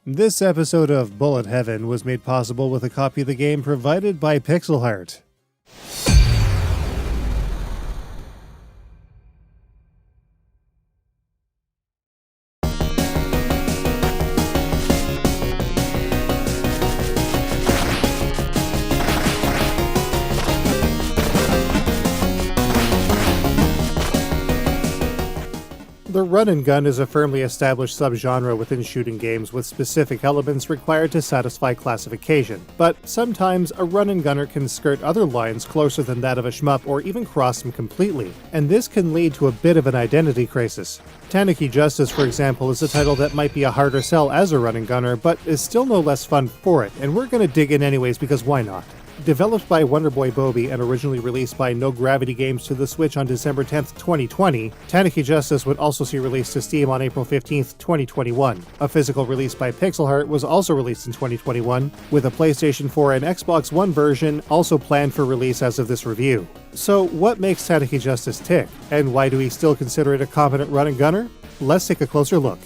This episode of Bullet Heaven was made possible with a copy of the game provided by Pixelheart. The run-and-gun is a firmly established subgenre within shooting games with specific elements required to satisfy classification, but sometimes a run-and-gunner can skirt other lines closer than that of a shmup or even cross them completely, and this can lead to a bit of an identity crisis. Tanuki Justice, for example, is a title that might be a harder sell as a run-and-gunner, but is still no less fun for it, and we're gonna dig in anyways because why not? Developed by Wonderboy Bobby and originally released by No Gravity Games to the Switch on December 10th, 2020, Tanuki Justice would also see release to Steam on April 15th, 2021. A physical release by Pixelheart was also released in 2021, with a PlayStation 4 and Xbox One version also planned for release as of this review. So what makes Tanuki Justice tick, and why do we still consider it a competent run-and-gunner? Let's take a closer look.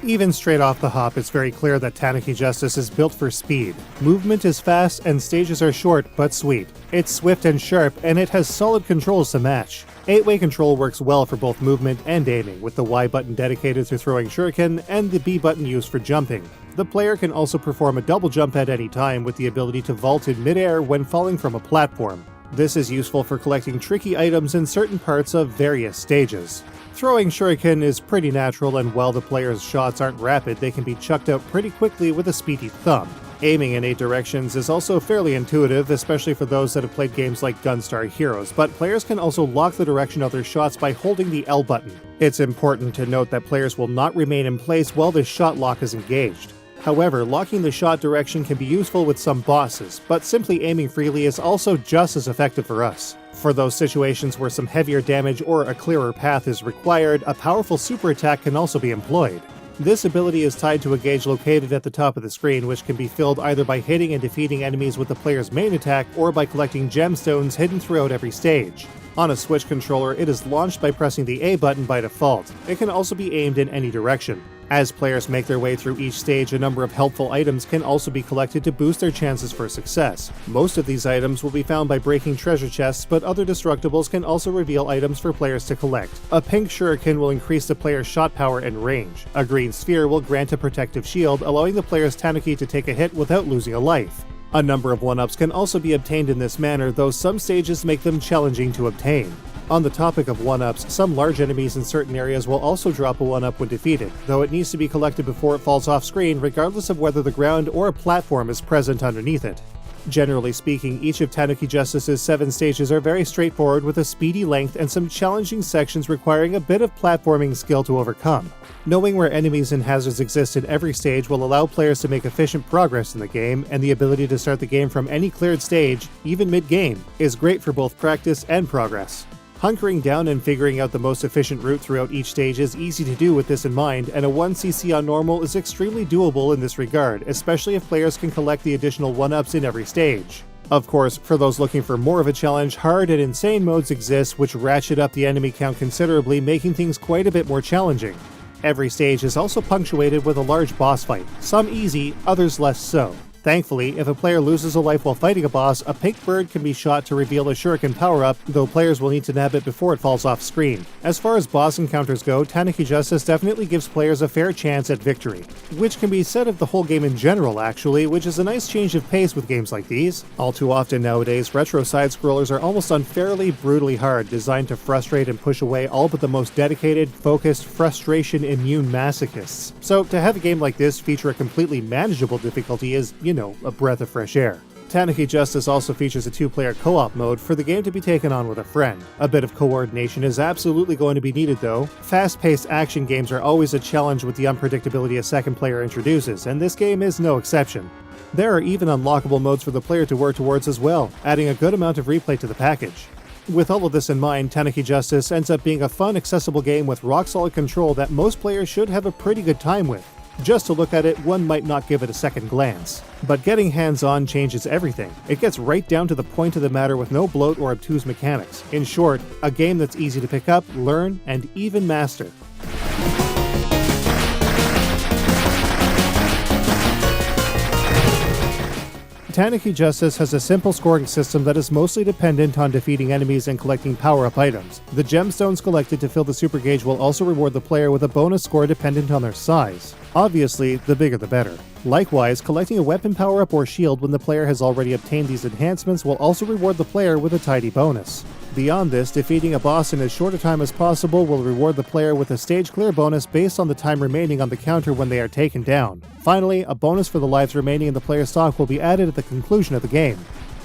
Even straight off the hop, it's very clear that Tanuki Justice is built for speed. Movement is fast and stages are short but sweet. It's swift and sharp, and it has solid controls to match. 8-way control works well for both movement and aiming, with the Y button dedicated to throwing shuriken and the B button used for jumping. The player can also perform a double jump at any time with the ability to vault in midair when falling from a platform. This is useful for collecting tricky items in certain parts of various stages. Throwing shuriken is pretty natural, and while the player's shots aren't rapid, they can be chucked out pretty quickly with a speedy thumb. Aiming in 8 directions is also fairly intuitive, especially for those that have played games like Gunstar Heroes, but players can also lock the direction of their shots by holding the L button. It's important to note that players will not remain in place while the shot lock is engaged. However, locking the shot direction can be useful with some bosses, but simply aiming freely is also just as effective for us. For those situations where some heavier damage or a clearer path is required, a powerful super attack can also be employed. This ability is tied to a gauge located at the top of the screen, which can be filled either by hitting and defeating enemies with the player's main attack or by collecting gemstones hidden throughout every stage. On a Switch controller, it is launched by pressing the A button by default. It can also be aimed in any direction. As players make their way through each stage, a number of helpful items can also be collected to boost their chances for success. Most of these items will be found by breaking treasure chests, but other destructibles can also reveal items for players to collect. A pink shuriken will increase the player's shot power and range. A green sphere will grant a protective shield, allowing the player's Tanuki to take a hit without losing a life. A number of 1-ups can also be obtained in this manner, though some stages make them challenging to obtain. On the topic of 1-ups, some large enemies in certain areas will also drop a 1-up when defeated, though it needs to be collected before it falls off screen regardless of whether the ground or a platform is present underneath it. Generally speaking, each of Tanuki Justice's 7 stages are very straightforward with a speedy length and some challenging sections requiring a bit of platforming skill to overcome. Knowing where enemies and hazards exist in every stage will allow players to make efficient progress in the game, and the ability to start the game from any cleared stage, even mid-game, is great for both practice and progress. Hunkering down and figuring out the most efficient route throughout each stage is easy to do with this in mind, and a 1cc on normal is extremely doable in this regard, especially if players can collect the additional 1-ups in every stage. Of course, for those looking for more of a challenge, hard and insane modes exist which ratchet up the enemy count considerably, making things quite a bit more challenging. Every stage is also punctuated with a large boss fight, some easy, others less so. Thankfully, if a player loses a life while fighting a boss, a pink bird can be shot to reveal a shuriken power-up, though players will need to nab it before it falls off screen. As far as boss encounters go, Tanuki Justice definitely gives players a fair chance at victory. Which can be said of the whole game in general, actually, which is a nice change of pace with games like these. All too often nowadays, retro side-scrollers are almost unfairly brutally hard, designed to frustrate and push away all but the most dedicated, focused, frustration-immune masochists. So to have a game like this feature a completely manageable difficulty is, a breath of fresh air. Tanuki Justice also features a 2-player co-op mode for the game to be taken on with a friend. A bit of coordination is absolutely going to be needed though. Fast-paced action games are always a challenge with the unpredictability a second player introduces, and this game is no exception. There are even unlockable modes for the player to work towards as well, adding a good amount of replay to the package. With all of this in mind, Tanuki Justice ends up being a fun, accessible game with rock-solid control that most players should have a pretty good time with. Just to look at it, one might not give it a second glance. But getting hands-on changes everything. It gets right down to the point of the matter with no bloat or obtuse mechanics. In short, a game that's easy to pick up, learn, and even master. Tanuki Justice has a simple scoring system that is mostly dependent on defeating enemies and collecting power-up items. The gemstones collected to fill the super gauge will also reward the player with a bonus score dependent on their size. Obviously, the bigger the better. Likewise, collecting a weapon power-up or shield when the player has already obtained these enhancements will also reward the player with a tidy bonus. Beyond this, defeating a boss in as short a time as possible will reward the player with a stage clear bonus based on the time remaining on the counter when they are taken down. Finally, a bonus for the lives remaining in the player's stock will be added at the conclusion of the game.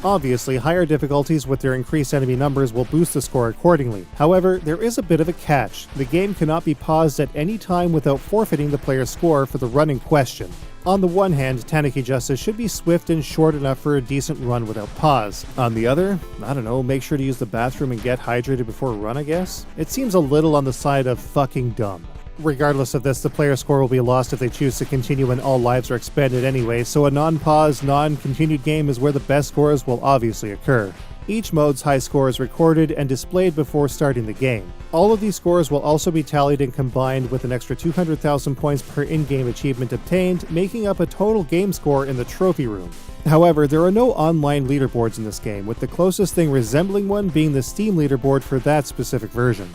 Obviously, higher difficulties with their increased enemy numbers will boost the score accordingly. However, there is a bit of a catch. The game cannot be paused at any time without forfeiting the player's score for the run in question. On the one hand, Tanuki Justice should be swift and short enough for a decent run without pause. On the other, I don't know, make sure to use the bathroom and get hydrated before a run, I guess? It seems a little on the side of fucking dumb. Regardless of this, the player's score will be lost if they choose to continue when all lives are expended anyway, so a non-pause, non-continued game is where the best scores will obviously occur. Each mode's high score is recorded and displayed before starting the game. All of these scores will also be tallied and combined with an extra 200,000 points per in-game achievement obtained, making up a total game score in the trophy room. However, there are no online leaderboards in this game, with the closest thing resembling one being the Steam leaderboard for that specific version.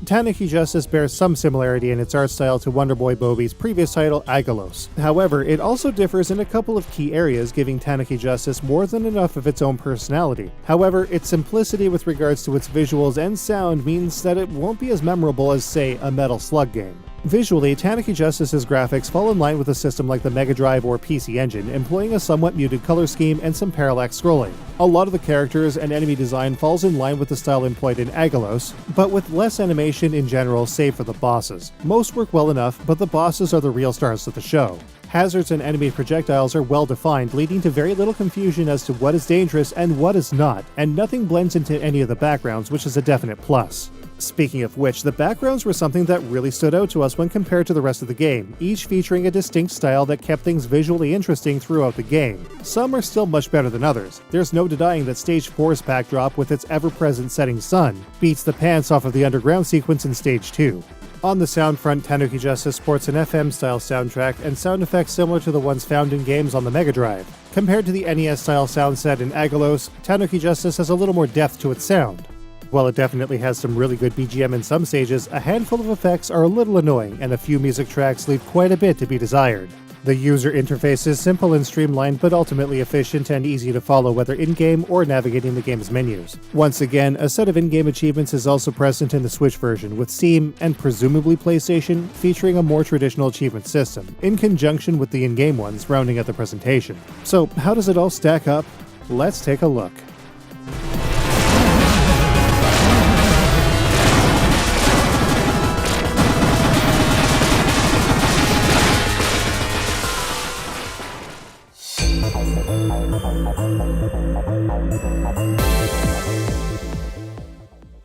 Tanuki Justice bears some similarity in its art style to Wonderboy Bobby's previous title, Agalos. However, it also differs in a couple of key areas, giving Tanuki Justice more than enough of its own personality. However, its simplicity with regards to its visuals and sound means that it won't be as memorable as, say, a Metal Slug game. Visually, Tanuki Justice's graphics fall in line with a system like the Mega Drive or PC Engine, employing a somewhat muted color scheme and some parallax scrolling. A lot of the characters and enemy design falls in line with the style employed in Agalos, but with less animation in general save for the bosses. Most work well enough, but the bosses are the real stars of the show. Hazards and enemy projectiles are well defined, leading to very little confusion as to what is dangerous and what is not, and nothing blends into any of the backgrounds, which is a definite plus. Speaking of which, the backgrounds were something that really stood out to us when compared to the rest of the game, each featuring a distinct style that kept things visually interesting throughout the game. Some are still much better than others. There's no denying that Stage 4's backdrop with its ever-present setting sun beats the pants off of the underground sequence in Stage 2. On the sound front, Tanuki Justice sports an FM-style soundtrack and sound effects similar to the ones found in games on the Mega Drive. Compared to the NES-style sound set in Agalos, Tanuki Justice has a little more depth to its sound. While it definitely has some really good BGM in some stages, a handful of effects are a little annoying, and a few music tracks leave quite a bit to be desired. The user interface is simple and streamlined, but ultimately efficient and easy to follow whether in-game or navigating the game's menus. Once again, a set of in-game achievements is also present in the Switch version, with Steam, and presumably PlayStation, featuring a more traditional achievement system, in conjunction with the in-game ones rounding out the presentation. So, how does it all stack up? Let's take a look.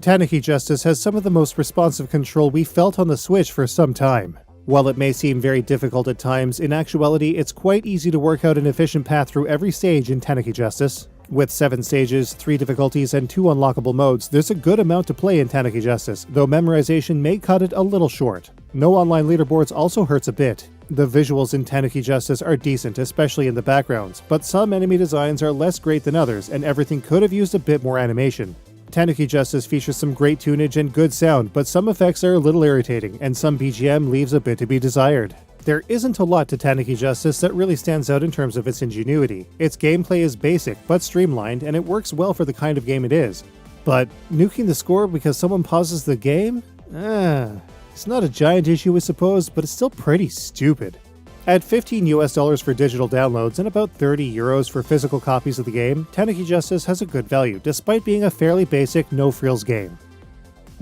Tanuki Justice has some of the most responsive control we felt on the Switch for some time. While it may seem very difficult at times, in actuality it's quite easy to work out an efficient path through every stage in Tanuki Justice. With 7 stages, 3 difficulties, and 2 unlockable modes, there's a good amount to play in Tanuki Justice, though memorization may cut it a little short. No online leaderboards also hurts a bit. The visuals in Tanuki Justice are decent, especially in the backgrounds, but some enemy designs are less great than others, and everything could have used a bit more animation. Tanuki Justice features some great tunage and good sound, but some effects are a little irritating, and some BGM leaves a bit to be desired. There isn't a lot to Tanuki Justice that really stands out in terms of its ingenuity. Its gameplay is basic, but streamlined, and it works well for the kind of game it is. But nuking the score because someone pauses the game? It's not a giant issue I suppose, but it's still pretty stupid. At $15 for digital downloads and about €30 for physical copies of the game, Tanuki Justice has a good value, despite being a fairly basic, no-frills game.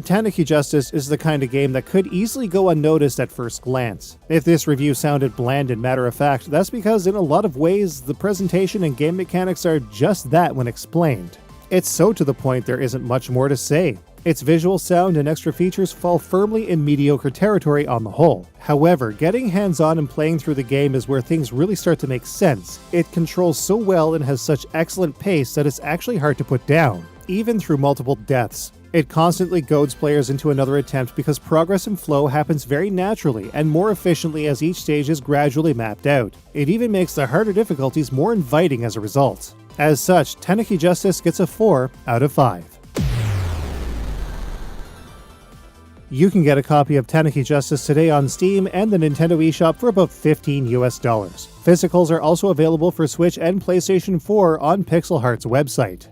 Tanuki Justice is the kind of game that could easily go unnoticed at first glance. If this review sounded bland and matter-of-fact, that's because in a lot of ways, the presentation and game mechanics are just that when explained. It's so to the point there isn't much more to say. Its visual, sound, and extra features fall firmly in mediocre territory on the whole. However, getting hands-on and playing through the game is where things really start to make sense. It controls so well and has such excellent pace that it's actually hard to put down, even through multiple deaths. It constantly goads players into another attempt because progress and flow happens very naturally and more efficiently as each stage is gradually mapped out. It even makes the harder difficulties more inviting as a result. As such, Tanuki Justice gets a 4 out of 5. You can get a copy of Tanuki Justice today on Steam and the Nintendo eShop for about $15 US. Physicals are also available for Switch and PlayStation 4 on Pixelheart's website.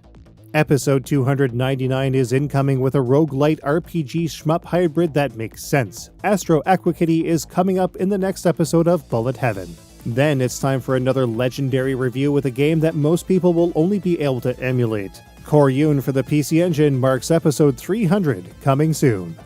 Episode 299 is incoming with a roguelite RPG shmup hybrid that makes sense. Astro Equikitty is coming up in the next episode of Bullet Heaven. Then it's time for another legendary review with a game that most people will only be able to emulate. Koryun for the PC Engine marks episode 300 coming soon.